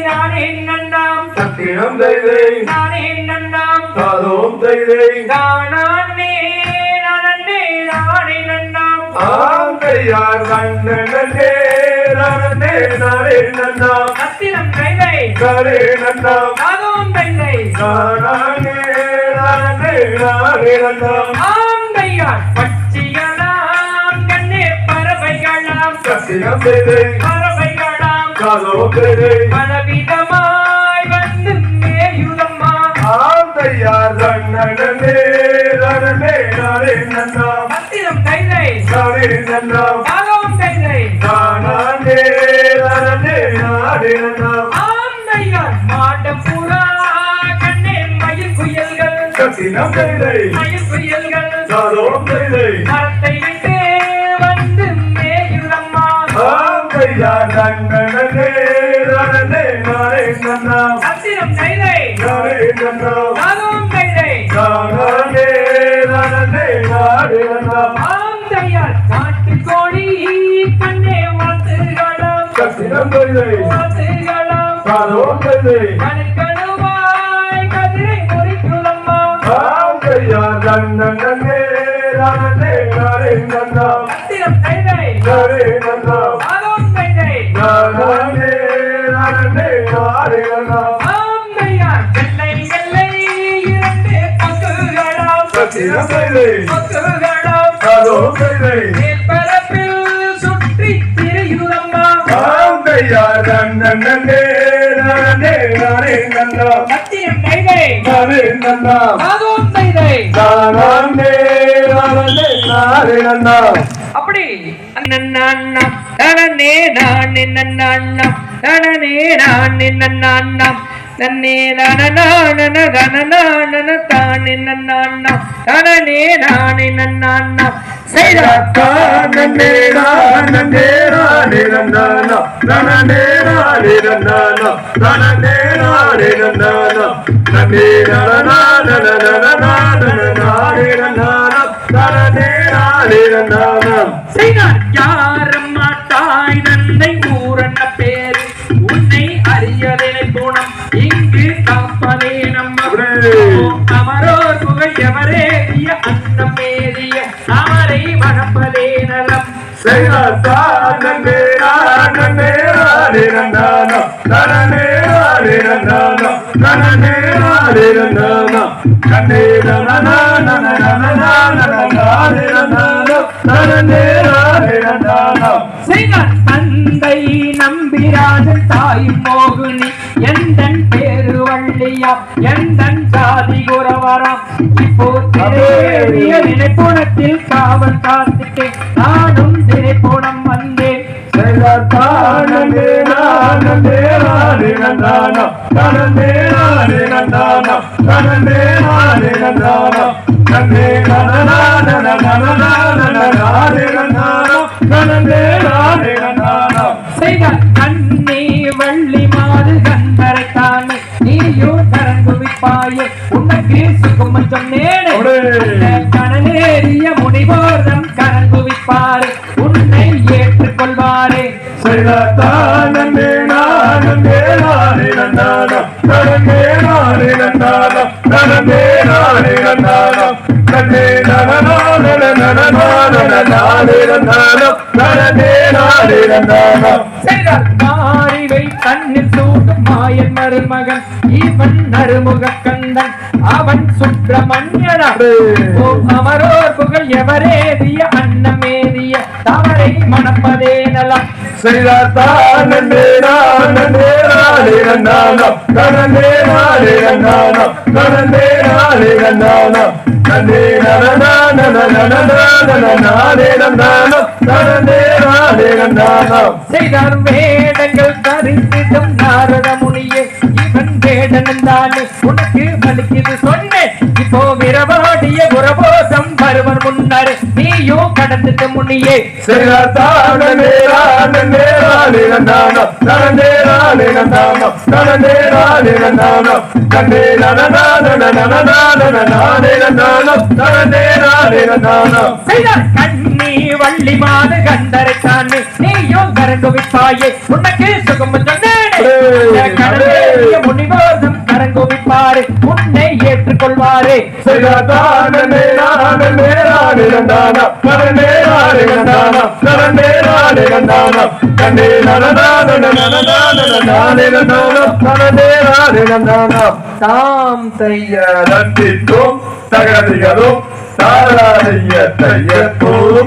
நானே நன்னாம் சத்திரம் செய்தே நானே நன்னாம் சாதோம் செய்தே தானே நானே நானே நன்னாம் ஆங்கையார் கண்ணனே நானே நானே நன்னாம் சத்திரம் செய்தே நானே நன்னாம் சாதோம் செய்தே நானே நானே நானே நன்னாம் ஆங்கையார் பட்சிகளாம் கண்ணே பறவைகளாம் சத்திரம் செய்தே பறவைகளாம் சாதோம் செய்தே பலவிதமாய் வந்து மேயுதம்மா ஆங்கையார் கண்ணனே நானே நானே நன்னாம் சத்திரம் செய்தே நானே நன்னாம் சாதோம் செய்தே நானே நானே நானே நன்னாம் ஆந்தையார் மாடப்புறா கண்ணே மயில் புயல்கள் சத்திரம் செய்தே மயில் புயல்கள் சாதோம் செய்தே மரத்தை விட்டு வந்து மேயுதம்மா ஆங்கையார் கண்ணனே நானே நானே நன்னாம் சத்திரம் செய்தே நானே நன்னாம் சாதோம் செய்தே நானே நானே நானே நன்னாம் ஆந்தையார் காட்டுக்கோழி கண்ணே வாத்துகளம் சத்திரம் செய்தே வாத்துகளம் சாதோம் செய்தே கணுக்கணுவாய் கதிரை முறிக்குதம்மா ஆங்கையார் கண்ணனே நானே நானே நன்னாம் சத்திரம் செய்தே நானே நன்னாம் சாதோம் செய்தே நானே நானே நானே நன்னாம் ஆந்தையார் எல்லை எல்லை இரண்டு பக்குகளம் சத்திரம் செய்தே பக்குகளம் சாதோம் செய்தே மேற்பரப்பில் சுற்றி திரியுதம்மா ஆங்கையார் கண்ணனே நானே நானே நன்னாம் சத்தியம் செய்தே நானே நன்னாம் சாதோம் செய்தே நானே நானே நானே நன்னாம் அப்படி நன்னாண்ணம் தனனே நானே நன்னாண்ணம் தனனே நானே நன்னாண்ணம் நன்னே நனநானன தனநானன தானே நன்னாண்ணம் தனனே நானே நன்னாண்ணம் செய்தாக்கா நன்னே நானே நானே நன்னாம் நனனே நானே நன்னாம் நனனே நானே நன்னாம் நன்னே நானே நன்னாம் நனனே நானே நன்னாம் செய்தார் யாரும் மாட்டாய் நன்னை ஊரன்ன பேரு உன்னை அறியதனை குணம் இங்கு காப்பதே நம்ம அமரோர் புகழ் எவரேறிய அன்னம் மேறிய அவரை வளர்ப்பதே நலம் நன்னே நானே நானே நன்னாம் நனனே நானே நன்னாம் நனனே நானே நன்னாம் நன்னே நனனே நானே நன்னாம் செய்தார் தந்தை நம்பிராஜன் தாய் மோகினி எந்தன் பேரு வள்ளியா எந்தன் ஜாதி குரவராம் இப்போ திரையேறிய நினைப்புணத்தில் காவல் காத்துட்டேன் நானும் திரைப்புணம் வந்தேன் நன்னே நானே நானே நன்னாம் நனனே நானே நன்னாம் நனனே நானே நன்னாம் நன்னே நனனே நானே நன்னாம் செய்தார் கண்ணே வள்ளி மாது கந்தரைத்தானே நீயும் கரங்குவிப்பாயே உனக்கு சுகுமம் சொன்னேனே கணநேறிய முனிவோரம் கரங்குவிப்பாரே உன்னை ஏற்றுக்கொள்வாரே நன்னே நானே நானே நன்னாம் நனனே நானே நன்னாம் நனனே நானே நன்னாம் நன்னே நனனே நன்னாம் செய்தார் மாறிவை தன்னில் சூடும் மாயன் மருமகன் இவன் நறுமுக கந்தன் அவன் சுப்பிரமணியனா அமரோர் புகழ் எவரேறிய அன்னமேறிய தவறை மணப்பதே நலம் நன்னே நானே நன்னாம் நனனே நானே நன்னாம் நனனே நானே நன்னாம் நன்னே நானே நன்னாம் செய்தார் வேடங்கள் தரித்திடும் நாரத முனியே இவன் வேடன் தானே உனக்கு பலிக்குது சொன்னேன் இப்போ விரவாடிய குரபோசம் வருவன் முன்னர் நீயோ கடந்துட்டு முனியே நன்னே நானே நன்னாம் நனனே நானே நன்னாம் நனனே நானே நன்னாம் நன்னே நானே நன்னாம் செய்தார் கண்ணி வள்ளி மாது கண்டரை தானே நீயோ கரங்குவிப்பாயே உனக்கு சுகம் சொன்னேன் பாரு உன்னை ஏற்றுக்கொள்வாரே தானே நானே நானே நந்தானா தனனே நானே நந்தானா தனனே நானே நந்தானா தனனே நானே நந்தானா தாம் தைய ரத்திக்கும் தகதிகளும் தாராதைய தையத்தோடும்